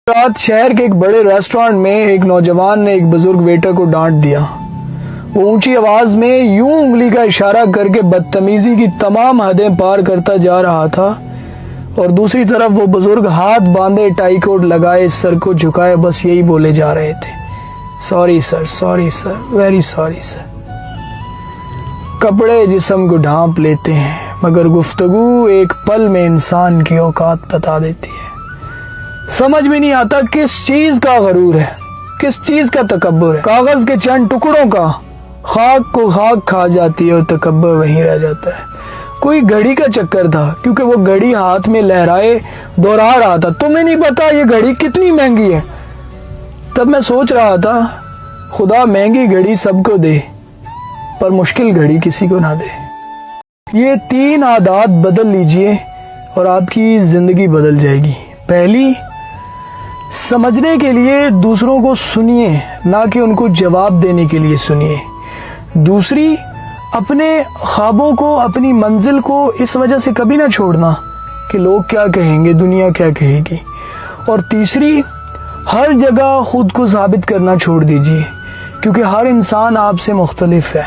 رات شہر کے ایک بڑے ریسٹورانٹ میں ایک نوجوان نے ایک بزرگ ویٹر کو ڈانٹ دیا۔ وہ اونچی آواز میں یوں انگلی کا اشارہ کر کے بدتمیزی کی تمام حدیں پار کرتا جا رہا تھا اور دوسری طرف وہ بزرگ ہاتھ باندھے، ٹائی کوٹ لگائے، سر کو جھکائے بس یہی بولے جا رہے تھے، sorry sir, very sorry sir. کپڑے جسم کو ڈھانپ لیتے ہیں مگر گفتگو ایک پل میں انسان کی اوقات بتا دیتی ہے۔ سمجھ بھی نہیں آتا کس چیز کا غرور ہے، کس چیز کا تکبر ہے۔ کاغذ کے چند ٹکڑوں کا خاک کو خاک کھا جاتی ہے اور تکبر وہیں رہ جاتا ہے۔ کوئی گھڑی کا چکر تھا، کیونکہ وہ گھڑی ہاتھ میں لہرائے دوہرا رہا تھا، تمہیں نہیں پتا یہ گھڑی کتنی مہنگی ہے۔ تب میں سوچ رہا تھا خدا مہنگی گھڑی سب کو دے پر مشکل گھڑی کسی کو نہ دے۔ یہ 3 عادات بدل لیجئے اور آپ کی زندگی بدل جائے گی۔ پہلی، سمجھنے کے لیے دوسروں کو سنیے، نہ کہ ان کو جواب دینے کے لیے سنیے۔ دوسری، اپنے خوابوں کو، اپنی منزل کو اس وجہ سے کبھی نہ چھوڑنا کہ لوگ کیا کہیں گے، دنیا کیا کہے گی۔ اور تیسری، ہر جگہ خود کو ثابت کرنا چھوڑ دیجیے کیونکہ ہر انسان آپ سے مختلف ہے۔